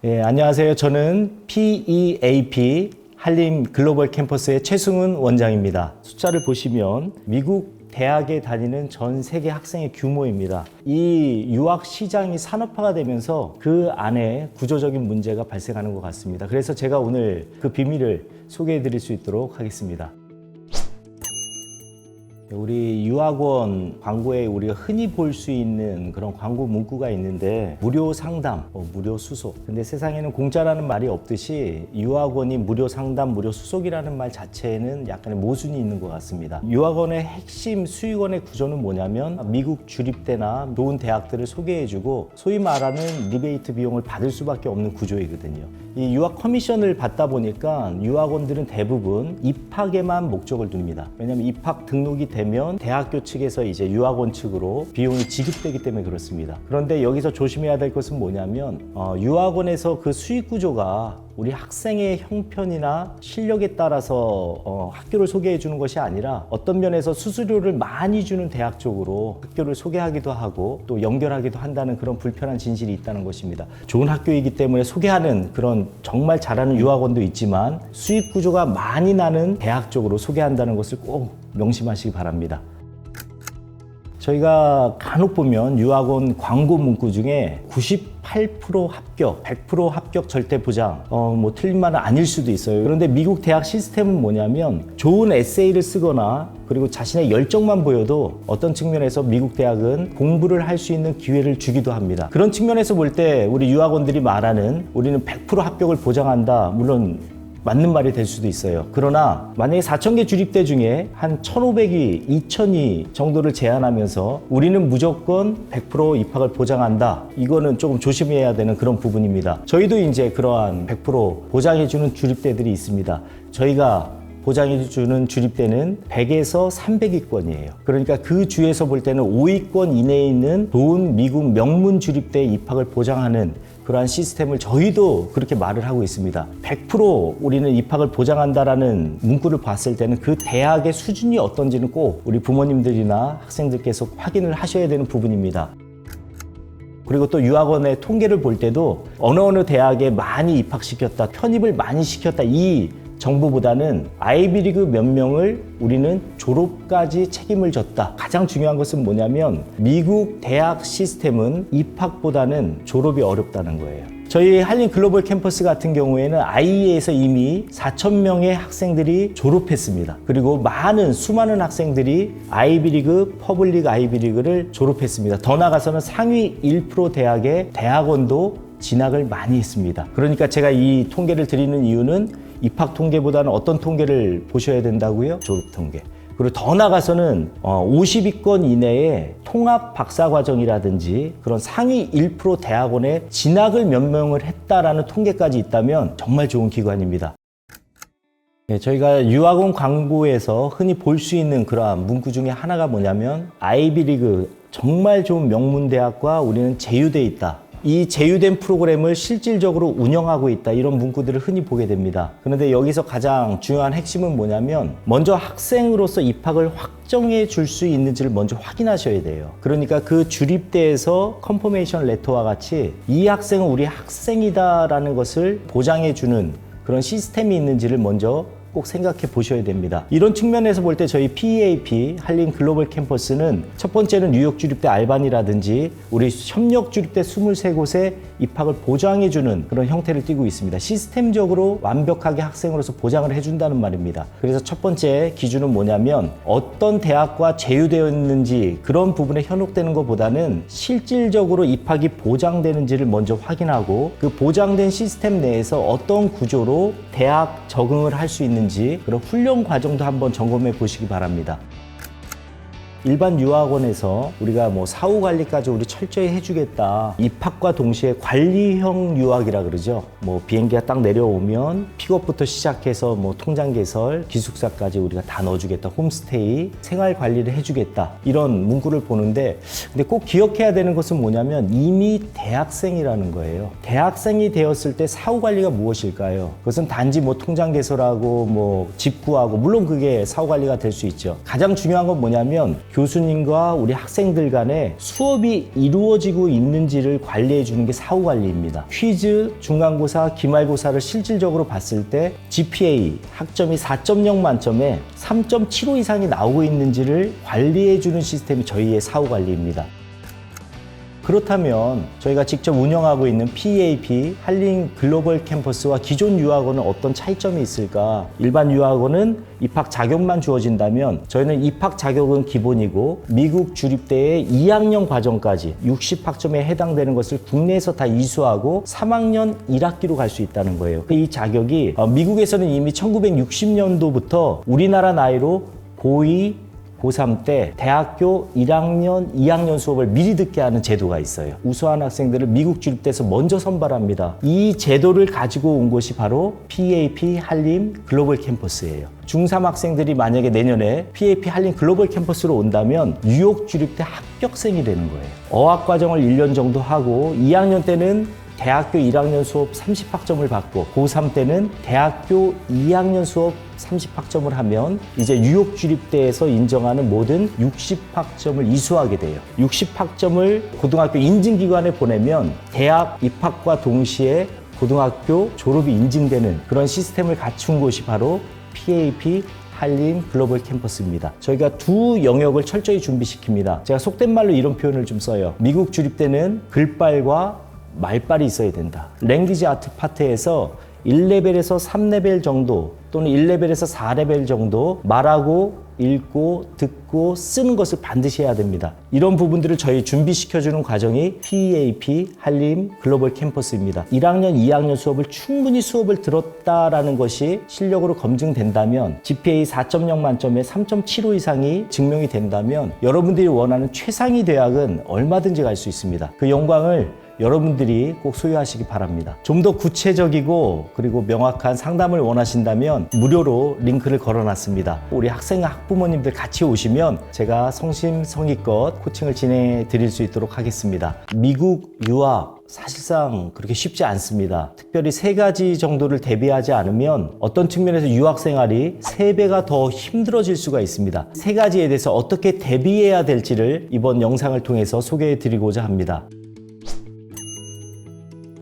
안녕하세요. 저는 PEAP 한림 글로벌 캠퍼스의 최승훈 원장입니다. 숫자를 보시면 미국 대학에 다니는 전 세계 학생의 규모입니다. 이 유학 시장이 산업화가 되면서 그 안에 구조적인 문제가 발생하는 것 같습니다. 그래서 제가 오늘 그 비밀을 소개해 드릴 수 있도록 하겠습니다. 우리 유학원 광고에 우리가 흔히 볼 수 있는 그런 광고 문구가 있는데 무료 상담, 무료 수속. 근데 세상에는 공짜라는 말이 없듯이 유학원이 무료 상담, 무료 수속이라는 말 자체에는 약간의 모순이 있는 것 같습니다. 유학원의 핵심 수익원의 구조는 뭐냐면 미국 주립대나 좋은 대학들을 소개해주고 소위 말하는 리베이트 비용을 받을 수밖에 없는 구조이거든요. 이 유학 커미션을 받다 보니까 유학원들은 대부분 입학에만 목적을 둡니다. 왜냐하면 입학 등록이 되면 대학교 측에서 이제 유학원 측으로 비용이 지급되기 때문에 그렇습니다. 그런데 여기서 조심해야 될 것은 뭐냐면 유학원에서 그 수익 구조가 우리 학생의 형편이나 실력에 따라서 학교를 소개해 주는 것이 아니라 어떤 면에서 수수료를 많이 주는 대학 쪽으로 학교를 소개하기도 하고 또 연결하기도 한다는 그런 불편한 진실이 있다는 것입니다. 좋은 학교이기 때문에 소개하는 그런 정말 잘하는 유학원도 있지만 수익 구조가 많이 나는 대학 쪽으로 소개한다는 것을 꼭 명심하시기 바랍니다. 저희가 간혹 보면 유학원 광고 문구 중에 98% 합격, 100% 합격 절대 보장, 틀린 말은 아닐 수도 있어요. 그런데 미국 대학 시스템은 뭐냐면 좋은 에세이를 쓰거나 그리고 자신의 열정만 보여도 어떤 측면에서 미국 대학은 공부를 할 수 있는 기회를 주기도 합니다. 그런 측면에서 볼 때 우리 유학원들이 말하는 우리는 100% 합격을 보장한다. 물론 맞는 말이 될 수도 있어요. 그러나 만약에 4,000개 주립대 중에 한 1,500위, 2,000위 정도를 제한하면서 우리는 무조건 100% 입학을 보장한다. 이거는 조금 조심해야 되는 그런 부분입니다. 저희도 이제 그러한 100% 보장해주는 주립대들이 있습니다. 저희가 보장해주는 주립대는 100에서 300위권이에요. 그러니까 그 주에서 볼 때는 5위권 이내에 있는 좋은 미국 명문 주립대에 입학을 보장하는 그러한 시스템을 저희도 그렇게 말을 하고 있습니다. 100% 우리는 입학을 보장한다라는 문구를 봤을 때는 그 대학의 수준이 어떤지는 꼭 우리 부모님들이나 학생들께서 확인을 하셔야 되는 부분입니다. 그리고 또 유학원의 통계를 볼 때도 어느 대학에 많이 입학시켰다, 편입을 많이 시켰다 이 정보보다는 아이비리그 몇 명을 우리는 졸업까지 책임을 졌다. 가장 중요한 것은 뭐냐면 미국 대학 시스템은 입학보다는 졸업이 어렵다는 거예요. 저희 한림 글로벌 캠퍼스 같은 경우에는 IE에서 이미 4,000명의 학생들이 졸업했습니다. 그리고 수많은 학생들이 아이비리그, 퍼블릭 아이비리그를 졸업했습니다. 더 나아가서는 상위 1% 대학의 대학원도 진학을 많이 했습니다. 그러니까 제가 이 통계를 드리는 이유는 입학 통계보다는 어떤 통계를 보셔야 된다고요? 졸업 통계. 그리고 더 나아가서는 50위권 이내에 통합 박사과정이라든지 그런 상위 1% 대학원에 진학을 몇 명을 했다라는 통계까지 있다면 정말 좋은 기관입니다. 저희가 유학원 광고에서 흔히 볼 수 있는 그러한 문구 중에 하나가 뭐냐면 아이비리그 정말 좋은 명문대학과 우리는 제휴돼 있다. 이 제휴된 프로그램을 실질적으로 운영하고 있다. 이런 문구들을 흔히 보게 됩니다. 그런데 여기서 가장 중요한 핵심은 뭐냐면 먼저 학생으로서 입학을 확정해 줄 수 있는지를 먼저 확인하셔야 돼요. 그러니까 그 주립대에서 컨퍼메이션 레터와 같이 이 학생은 우리 학생이다라는 것을 보장해 주는 그런 시스템이 있는지를 먼저 꼭 생각해 보셔야 됩니다. 이런 측면에서 볼 때 저희 PEAP 한림 글로벌 캠퍼스는 첫 번째는 뉴욕 주립대 알바니라든지 우리 협력 주립대 23곳에 입학을 보장해 주는 그런 형태를 띠고 있습니다. 시스템적으로 완벽하게 학생으로서 보장을 해준다는 말입니다. 그래서 첫 번째 기준은 뭐냐면 어떤 대학과 제휴되어 있는지 그런 부분에 현혹되는 것보다는 실질적으로 입학이 보장되는지를 먼저 확인하고 그 보장된 시스템 내에서 어떤 구조로 대학 적응을 할 수 있는지 그런 훈련 과정도 한번 점검해 보시기 바랍니다. 일반 유학원에서 우리가 사후 관리까지 우리 철저히 해주겠다. 입학과 동시에 관리형 유학이라 그러죠. 비행기가 딱 내려오면 픽업부터 시작해서 통장 개설, 기숙사까지 우리가 다 넣어주겠다. 홈스테이, 생활 관리를 해주겠다. 이런 문구를 보는데 근데 꼭 기억해야 되는 것은 뭐냐면 이미 대학생이라는 거예요. 대학생이 되었을 때 사후 관리가 무엇일까요? 그것은 단지 통장 개설하고 집 구하고 물론 그게 사후 관리가 될 수 있죠. 가장 중요한 건 뭐냐면 교수님과 우리 학생들 간에 수업이 이루어지고 있는지를 관리해 주는 게 사후관리입니다. 퀴즈, 중간고사, 기말고사를 실질적으로 봤을 때 GPA 학점이 4.0 만점에 3.75 이상이 나오고 있는지를 관리해 주는 시스템이 저희의 사후관리입니다. 그렇다면 저희가 직접 운영하고 있는 PEAP 한림 글로벌 캠퍼스와 기존 유학원은 어떤 차이점이 있을까? 일반 유학원은 입학 자격만 주어진다면 저희는 입학 자격은 기본이고 미국 주립대의 2학년 과정까지 60학점에 해당되는 것을 국내에서 다 이수하고 3학년 1학기로 갈 수 있다는 거예요. 이 자격이 미국에서는 이미 1960년도부터 우리나라 나이로 고2 고3 때 대학교 1학년, 2학년 수업을 미리 듣게 하는 제도가 있어요. 우수한 학생들을 미국 주립대에서 먼저 선발합니다. 이 제도를 가지고 온 것이 바로 PEAP 한림 글로벌 캠퍼스예요. 중3 학생들이 만약에 내년에 PEAP 한림 글로벌 캠퍼스로 온다면 뉴욕 주립대 합격생이 되는 거예요. 어학 과정을 1년 정도 하고 2학년 때는 대학교 1학년 수업 30학점을 받고 고3 때는 대학교 2학년 수업 30학점을 하면 이제 뉴욕 주립대에서 인정하는 모든 60학점을 이수하게 돼요. 60학점을 고등학교 인증기관에 보내면 대학 입학과 동시에 고등학교 졸업이 인증되는 그런 시스템을 갖춘 곳이 바로 PEAP 한림 글로벌 캠퍼스입니다. 저희가 두 영역을 철저히 준비시킵니다. 제가 속된 말로 이런 표현을 좀 써요. 미국 주립대는 글빨과 말빨이 있어야 된다. 랭귀지 아트 파트에서 1레벨에서 3레벨 정도 또는 1레벨에서 4레벨 정도 말하고 읽고 듣고 쓰는 것을 반드시 해야 됩니다. 이런 부분들을 저희 준비시켜주는 과정이 PEAP 한림 글로벌 캠퍼스입니다. 1학년, 2학년 수업을 충분히 수업을 들었다라는 것이 실력으로 검증된다면 GPA 4.0 만점에 3.75 이상이 증명이 된다면 여러분들이 원하는 최상위 대학은 얼마든지 갈 수 있습니다. 그 영광을 여러분들이 꼭 소유하시기 바랍니다. 좀 더 구체적이고 그리고 명확한 상담을 원하신다면 무료로 링크를 걸어놨습니다. 우리 학생, 학부모님들 같이 오시면 제가 성심성의껏 코칭을 진행해 드릴 수 있도록 하겠습니다. 미국 유학 사실상 그렇게 쉽지 않습니다. 특별히 3가지 정도를 대비하지 않으면 어떤 측면에서 유학 생활이 3배가 더 힘들어질 수가 있습니다. 3가지에 대해서 어떻게 대비해야 될지를 이번 영상을 통해서 소개해 드리고자 합니다.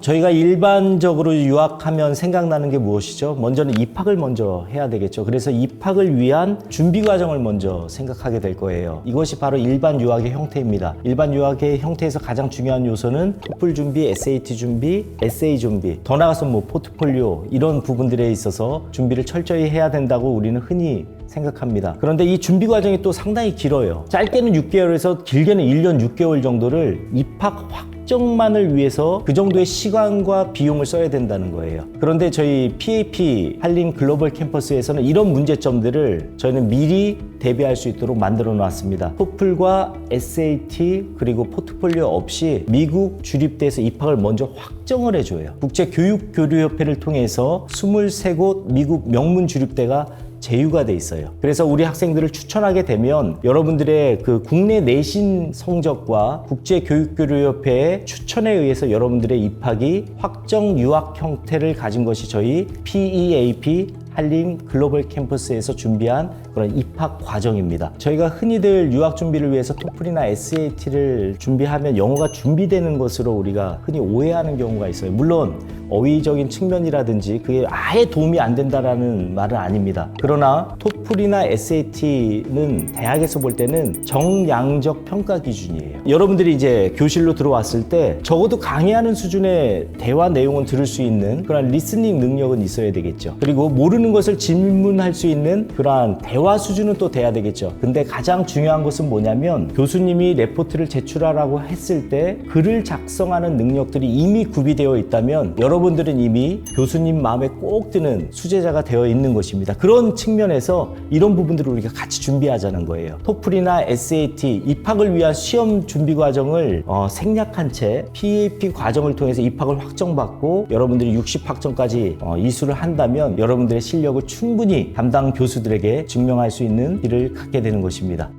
저희가 일반적으로 유학하면 생각나는 게 무엇이죠? 먼저는 입학을 먼저 해야 되겠죠. 그래서 입학을 위한 준비 과정을 먼저 생각하게 될 거예요. 이것이 바로 일반 유학의 형태입니다. 일반 유학의 형태에서 가장 중요한 요소는 토플 준비, SAT 준비, 에세이 준비, 더 나아가서 포트폴리오 이런 부분들에 있어서 준비를 철저히 해야 된다고 우리는 흔히 생각합니다. 그런데 이 준비 과정이 또 상당히 길어요. 짧게는 6개월에서 길게는 1년 6개월 정도를 입학 확정만을 위해서 그 정도의 시간과 비용을 써야 된다는 거예요. 그런데 저희 PEAP 한림 글로벌 캠퍼스에서는 이런 문제점들을 저희는 미리 대비할 수 있도록 만들어 놨습니다. 토플과 SAT 그리고 포트폴리오 없이 미국 주립대에서 입학을 먼저 확정을 해줘요. 국제교육교류협회를 통해서 23곳 미국 명문 주립대가 제휴가 돼 있어요. 그래서 우리 학생들을 추천하게 되면 여러분들의 그 국내 내신 성적과 국제교육교류협회의 추천에 의해서 여러분들의 입학이 확정 유학 형태를 가진 것이 저희 PEAP 한림 글로벌 캠퍼스에서 준비한 그런 입학 과정입니다. 저희가 흔히들 유학 준비를 위해서 토플이나 SAT를 준비하면 영어가 준비되는 것으로 우리가 흔히 오해하는 경우가 있어요. 물론 어휘적인 측면이라든지 그게 아예 도움이 안 된다라는 말은 아닙니다. 그러나 토플이나 SAT는 대학에서 볼 때는 정량적 평가 기준이에요. 여러분들이 이제 교실로 들어왔을 때 적어도 강의하는 수준의 대화 내용은 들을 수 있는 그런 리스닝 능력은 있어야 되겠죠. 그리고 모르는 것을 질문할 수 있는 그러한 대화 수준은 또 돼야 되겠죠. 근데 가장 중요한 것은 뭐냐면 교수님이 레포트를 제출하라고 했을 때 글을 작성하는 능력들이 이미 구비되어 있다면 여러분들은 이미 교수님 마음에 꼭 드는 수제자가 되어 있는 것입니다. 그런 측면에서 이런 부분들을 우리가 같이 준비하자는 거예요. 토플이나 SAT 입학을 위한 시험 준비 과정을 생략한 채 PEAP 과정을 통해서 입학을 확정받고 여러분들이 60학점까지 이수를 한다면 여러분들의 실력을 충분히 담당 교수들에게 증명할 수 있는 길을 갖게 되는 것입니다.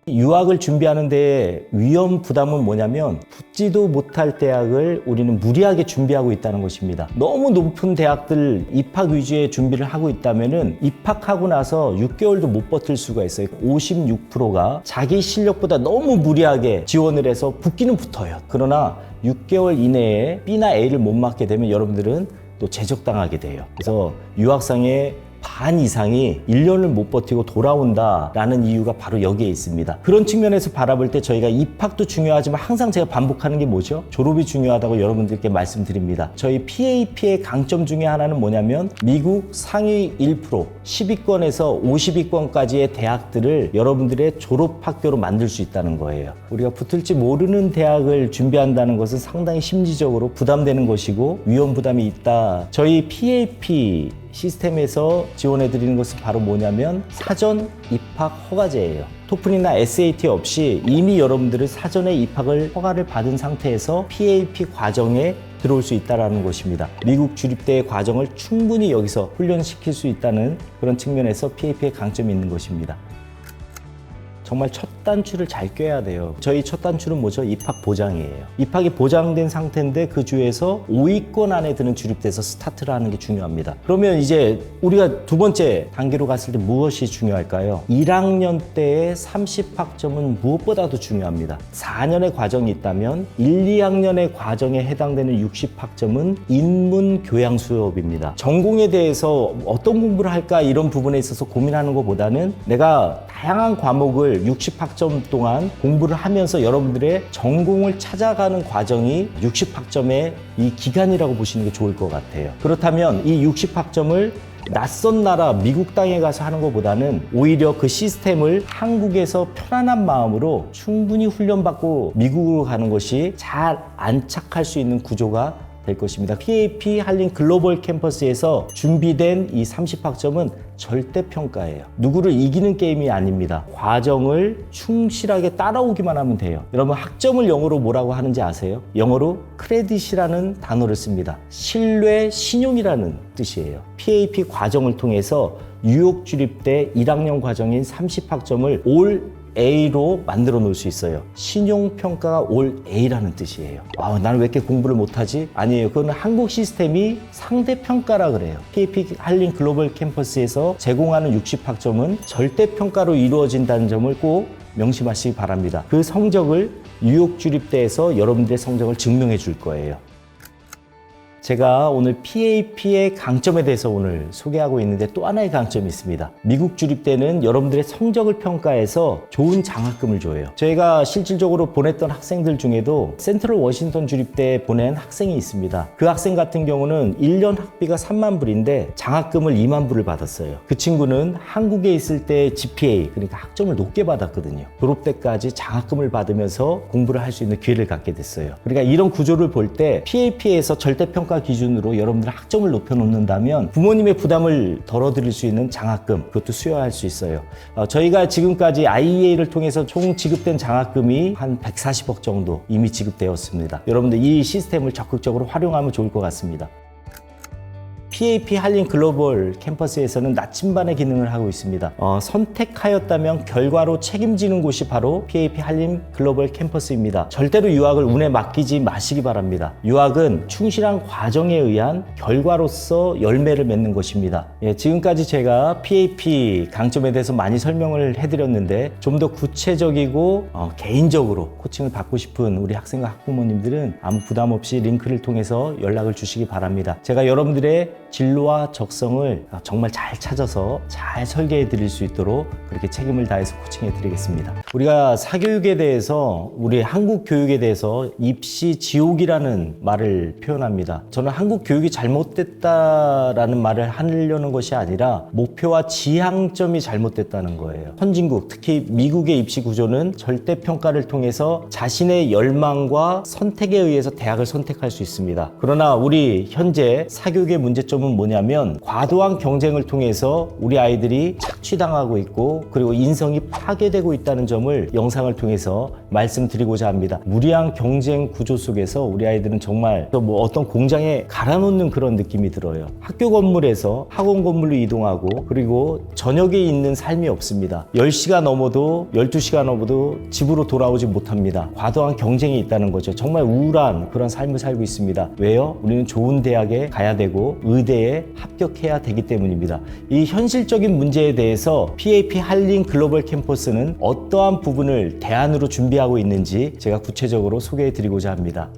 유학을 준비하는 데 위험 부담은 뭐냐면 붙지도 못할 대학을 우리는 무리하게 준비하고 있다는 것입니다. 너무 높은 대학들 입학 위주의 준비를 하고 있다면은 입학하고 나서 6개월도 못 버틸 수가 있어요. 56%가 자기 실력보다 너무 무리하게 지원을 해서 붙기는 붙어요. 그러나 6개월 이내에 B나 A를 못 맞게 되면 여러분들은 또 제적당하게 돼요. 그래서 유학생의 반 이상이 1년을 못 버티고 돌아온다라는 이유가 바로 여기에 있습니다. 그런 측면에서 바라볼 때 저희가 입학도 중요하지만 항상 제가 반복하는 게 뭐죠? 졸업이 중요하다고 여러분들께 말씀드립니다. 저희 PAP의 강점 중에 하나는 뭐냐면 미국 상위 1%, 10위권에서 50위권까지의 대학들을 여러분들의 졸업학교로 만들 수 있다는 거예요. 우리가 붙을지 모르는 대학을 준비한다는 것은 상당히 심리적으로 부담되는 것이고 위험 부담이 있다. 저희 PAP 시스템에서 지원해 드리는 것은 바로 뭐냐면 사전 입학 허가제예요. 토플이나 SAT 없이 이미 여러분들은 사전에 입학을 허가를 받은 상태에서 PAP 과정에 들어올 수 있다는 것입니다. 미국 주립대의 과정을 충분히 여기서 훈련시킬 수 있다는 그런 측면에서 PAP의 강점이 있는 것입니다. 정말 첫 단추를 잘 꿰야 돼요. 저희 첫 단추는 뭐죠? 입학 보장이에요. 입학이 보장된 상태인데 그 주에서 5위권 안에 드는 주립대에서 스타트를 하는 게 중요합니다. 그러면 이제 우리가 두 번째 단계로 갔을 때 무엇이 중요할까요? 1학년 때의 30학점은 무엇보다도 중요합니다. 4년의 과정이 있다면 1, 2학년의 과정에 해당되는 60학점은 인문 교양 수업입니다. 전공에 대해서 어떤 공부를 할까 이런 부분에 있어서 고민하는 것보다는 내가 다양한 과목을 60학점 동안 공부를 하면서 여러분들의 전공을 찾아가는 과정이 60학점의 이 기간이라고 보시는 게 좋을 것 같아요. 그렇다면 이 60학점을 낯선 나라 미국 땅에 가서 하는 것보다는 오히려 그 시스템을 한국에서 편안한 마음으로 충분히 훈련받고 미국으로 가는 것이 잘 안착할 수 있는 구조가 될 것입니다. PAP 한림 글로벌 캠퍼스에서 준비된 이 30학점은 절대평가예요. 누구를 이기는 게임이 아닙니다. 과정을 충실하게 따라오기만 하면 돼요. 여러분 학점을 영어로 뭐라고 하는지 아세요? 영어로 크레딧이라는 단어를 씁니다. 신뢰, 신용이라는 뜻이에요. PAP 과정을 통해서 뉴욕 주립대 1학년 과정인 30학점을 올 A로 만들어 놓을 수 있어요. 신용평가가 올 A라는 뜻이에요. 나는 왜 이렇게 공부를 못하지? 아니에요. 그건 한국 시스템이 상대평가라 그래요. PAP 한림 글로벌 캠퍼스에서 제공하는 60학점은 절대평가로 이루어진다는 점을 꼭 명심하시기 바랍니다. 그 성적을 뉴욕 주립대에서 여러분들의 성적을 증명해 줄 거예요. 제가 오늘 PAP의 강점에 대해서 오늘 소개하고 있는데 또 하나의 강점이 있습니다. 미국 주립대는 여러분들의 성적을 평가해서 좋은 장학금을 줘요. 저희가 실질적으로 보냈던 학생들 중에도 센트럴 워싱턴 주립대에 보낸 학생이 있습니다. 그 학생 같은 경우는 1년 학비가 3만 불인데 장학금을 2만 불을 받았어요. 그 친구는 한국에 있을 때 GPA, 그러니까 학점을 높게 받았거든요. 졸업 때까지 장학금을 받으면서 공부를 할 수 있는 기회를 갖게 됐어요. 그러니까 이런 구조를 볼 때 PAP에서 절대평가 기준으로 여러분들 학점을 높여놓는다면 부모님의 부담을 덜어드릴 수 있는 장학금, 그것도 수여할 수 있어요. 저희가 지금까지 IEA를 통해서 총 지급된 장학금이 한 140억 정도 이미 지급되었습니다. 여러분들 이 시스템을 적극적으로 활용하면 좋을 것 같습니다. PAP 한림 글로벌 캠퍼스에서는 나침반의 기능을 하고 있습니다. 선택하였다면 결과로 책임지는 곳이 바로 PAP 한림 글로벌 캠퍼스입니다. 절대로 유학을 운에 맡기지 마시기 바랍니다. 유학은 충실한 과정에 의한 결과로서 열매를 맺는 것입니다. 지금까지 제가 PAP 강점에 대해서 많이 설명을 해드렸는데 좀 더 구체적이고 개인적으로 코칭을 받고 싶은 우리 학생과 학부모님들은 아무 부담 없이 링크를 통해서 연락을 주시기 바랍니다. 제가 여러분들의 진로와 적성을 정말 잘 찾아서 잘 설계해 드릴 수 있도록 그렇게 책임을 다해서 코칭해 드리겠습니다. 우리가 사교육에 대해서, 우리 한국 교육에 대해서 입시 지옥이라는 말을 표현합니다. 저는 한국 교육이 잘못됐다라는 말을 하려는 것이 아니라 목표와 지향점이 잘못됐다는 거예요. 선진국, 특히 미국의 입시 구조는 절대평가를 통해서 자신의 열망과 선택에 의해서 대학을 선택할 수 있습니다. 그러나 우리 현재 사교육의 문제점 장점은 뭐냐면 과도한 경쟁을 통해서 우리 아이들이 착취당하고 있고 그리고 인성이 파괴되고 있다는 점을 영상을 통해서 말씀드리고자 합니다. 무리한 경쟁 구조 속에서 우리 아이들은 정말 뭐 어떤 공장에 갈아놓는 그런 느낌이 들어요. 학교 건물에서 학원 건물로 이동하고 그리고 저녁에 있는 삶이 없습니다. 10시가 넘어도 12시가 넘어도 집으로 돌아오지 못합니다. 과도한 경쟁이 있다는 거죠. 정말 우울한 그런 삶을 살고 있습니다. 왜요? 우리는 좋은 대학에 가야 되고 의대에 합격해야 되기 때문입니다. 이 현실적인 문제에 대해서 PAP 한림 글로벌 캠퍼스는 어떠한 부분을 대안으로 준비하고 있는지 제가 구체적으로 소개해 드리고자 합니다.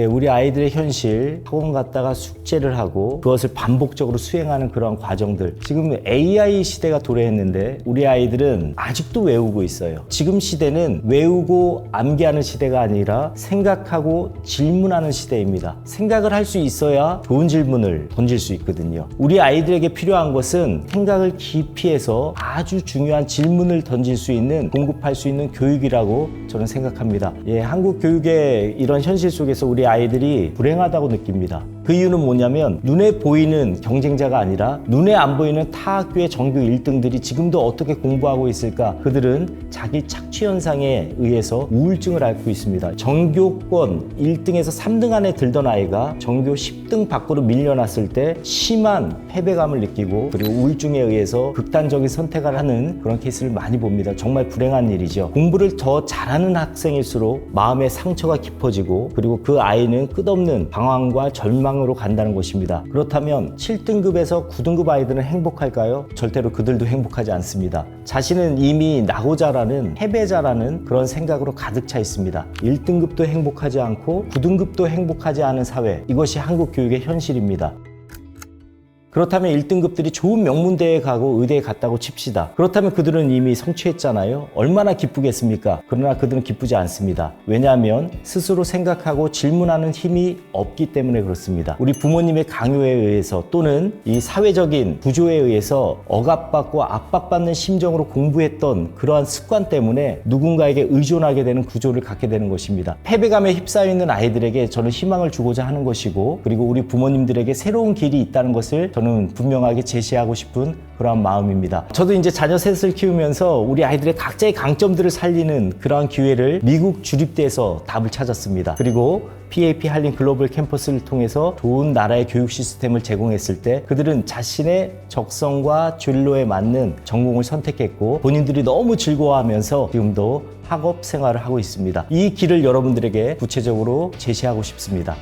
우리 아이들의 현실, 학원 갔다가 숙제를 하고 그것을 반복적으로 수행하는 그런 과정들. 지금 AI 시대가 도래했는데 우리 아이들은 아직도 외우고 있어요. 지금 시대는 외우고 암기하는 시대가 아니라 생각하고 질문하는 시대입니다. 생각을 할 수 있어야 좋은 질문을 던질 수 있거든요. 우리 아이들에게 필요한 것은 생각을 깊이 해서 아주 중요한 질문을 던질 수 있는, 공급할 수 있는 교육이라고 저는 생각합니다. 한국 교육의 이런 현실 속에서 우리 아이들이 불행하다고 느낍니다. 그 이유는 뭐냐면 눈에 보이는 경쟁자가 아니라 눈에 안 보이는 타 학교의 전교 1등들이 지금도 어떻게 공부하고 있을까? 그들은 자기 착취 현상에 의해서 우울증을 앓고 있습니다. 전교권 1등에서 3등 안에 들던 아이가 전교 10등 밖으로 밀려났을 때 심한 패배감을 느끼고 그리고 우울증에 의해서 극단적인 선택을 하는 그런 케이스를 많이 봅니다. 정말 불행한 일이죠. 공부를 더 잘하는 학생일수록 마음의 상처가 깊어지고 그리고 그 아이는 끝없는 방황과 절망으로 간다는 것입니다. 그렇다면 7등급에서 9등급 아이들은 행복할까요? 절대로 그들도 행복하지 않습니다. 자신은 이미 낙오자라는, 패배자라는 그런 생각으로 가득 차 있습니다. 1등급도 행복하지 않고 9등급도 행복하지 않은 사회, 이것이 한국 교육의 현실입니다. 그렇다면 1등급들이 좋은 명문대에 가고 의대에 갔다고 칩시다. 그렇다면 그들은 이미 성취했잖아요. 얼마나 기쁘겠습니까? 그러나 그들은 기쁘지 않습니다. 왜냐하면 스스로 생각하고 질문하는 힘이 없기 때문에 그렇습니다. 우리 부모님의 강요에 의해서 또는 이 사회적인 구조에 의해서 억압받고 압박받는 심정으로 공부했던 그러한 습관 때문에 누군가에게 의존하게 되는 구조를 갖게 되는 것입니다. 패배감에 휩싸여 있는 아이들에게 저는 희망을 주고자 하는 것이고 그리고 우리 부모님들에게 새로운 길이 있다는 것을 저는 분명하게 제시하고 싶은 그러한 마음입니다. 저도 이제 자녀 셋을 키우면서 우리 아이들의 각자의 강점들을 살리는 그러한 기회를 미국 주립대에서 답을 찾았습니다. 그리고 PAP 한림 글로벌 캠퍼스를 통해서 좋은 나라의 교육 시스템을 제공했을 때 그들은 자신의 적성과 진로에 맞는 전공을 선택했고 본인들이 너무 즐거워하면서 지금도 학업 생활을 하고 있습니다. 이 길을 여러분들에게 구체적으로 제시하고 싶습니다.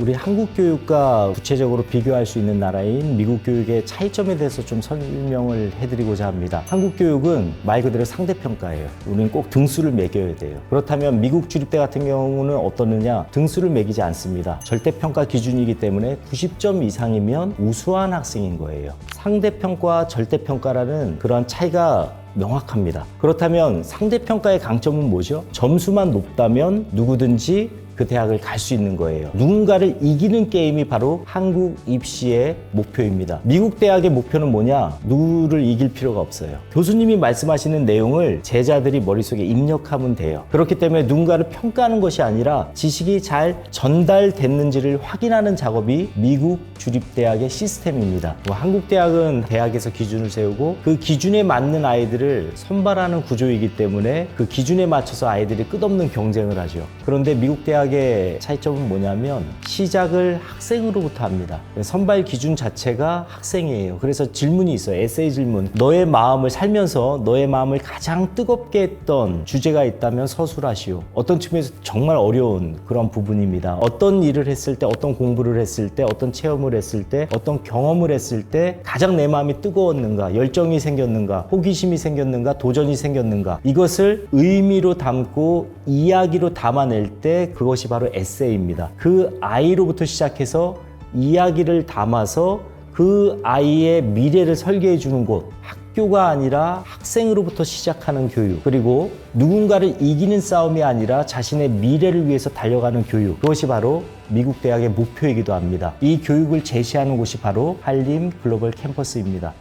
우리 한국 교육과 구체적으로 비교할 수 있는 나라인 미국 교육의 차이점에 대해서 좀 설명을 해드리고자 합니다. 한국 교육은 말 그대로 상대평가예요. 우리는 꼭 등수를 매겨야 돼요. 그렇다면 미국 주립대 같은 경우는 어떻느냐? 등수를 매기지 않습니다. 절대평가 기준이기 때문에 90점 이상이면 우수한 학생인 거예요. 상대평가와 절대평가라는 그런 차이가 명확합니다. 그렇다면 상대평가의 강점은 뭐죠? 점수만 높다면 누구든지 그 대학을 갈 수 있는 거예요. 누군가를 이기는 게임이 바로 한국 입시의 목표입니다. 미국 대학의 목표는 뭐냐? 누구를 이길 필요가 없어요. 교수님이 말씀하시는 내용을 제자들이 머릿속에 입력하면 돼요. 그렇기 때문에 누군가를 평가하는 것이 아니라 지식이 잘 전달됐는지를 확인하는 작업이 미국 주립대학의 시스템입니다. 한국 대학은 대학에서 기준을 세우고 그 기준에 맞는 아이들을 선발하는 구조이기 때문에 그 기준에 맞춰서 아이들이 끝없는 경쟁을 하죠. 그런데 미국 대학 의 차이점은 뭐냐면 시작을 학생으로부터 합니다. 선발 기준 자체가 학생이에요. 그래서 질문이 있어요. 에세이 질문. 너의 마음을 살면서 너의 마음을 가장 뜨겁게 했던 주제가 있다면 서술하시오. 어떤 측면에서 정말 어려운 그런 부분입니다. 어떤 일을 했을 때, 어떤 공부를 했을 때, 어떤 체험을 했을 때, 어떤 경험을 했을 때 가장 내 마음이 뜨거웠는가, 열정이 생겼는가, 호기심이 생겼는가, 도전이 생겼는가, 이것을 의미로 담고 이야기로 담아낼 때 그것이 바로 에세이입니다. 그 아이로부터 시작해서 이야기를 담아서 그 아이의 미래를 설계해 주는 곳, 학교가 아니라 학생으로부터 시작하는 교육, 그리고 누군가를 이기는 싸움이 아니라 자신의 미래를 위해서 달려가는 교육, 그것이 바로 미국 대학의 목표이기도 합니다. 이 교육을 제시하는 곳이 바로 한림 글로벌 캠퍼스입니다.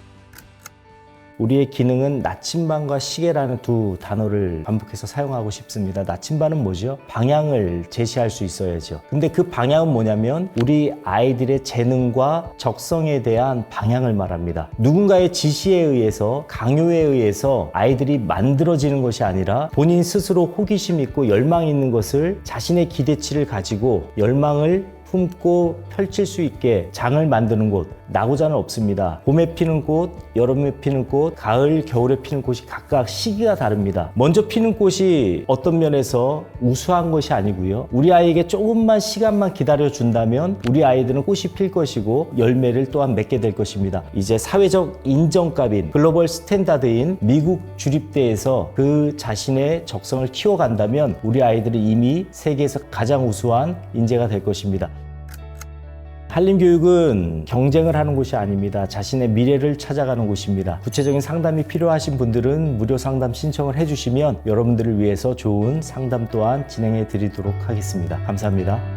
우리의 기능은 나침반과 시계라는 두 단어를 반복해서 사용하고 싶습니다. 나침반은 뭐죠? 방향을 제시할 수 있어야죠. 근데 그 방향은 뭐냐면 우리 아이들의 재능과 적성에 대한 방향을 말합니다. 누군가의 지시에 의해서, 강요에 의해서 아이들이 만들어지는 것이 아니라 본인 스스로 호기심 있고 열망 있는 것을 자신의 기대치를 가지고 열망을 품고 펼칠 수 있게 장을 만드는 곳, 나고자는 없습니다. 봄에 피는 꽃, 여름에 피는 꽃, 가을, 겨울에 피는 꽃이 각각 시기가 다릅니다. 먼저 피는 꽃이 어떤 면에서 우수한 것이 아니고요. 우리 아이에게 조금만 시간만 기다려 준다면 우리 아이들은 꽃이 필 것이고 열매를 또한 맺게 될 것입니다. 이제 사회적 인정값인 글로벌 스탠다드인 미국 주립대에서 그 자신의 적성을 키워간다면 우리 아이들은 이미 세계에서 가장 우수한 인재가 될 것입니다. 한림교육은 경쟁을 하는 곳이 아닙니다. 자신의 미래를 찾아가는 곳입니다. 구체적인 상담이 필요하신 분들은 무료 상담 신청을 해주시면 여러분들을 위해서 좋은 상담 또한 진행해 드리도록 하겠습니다. 감사합니다.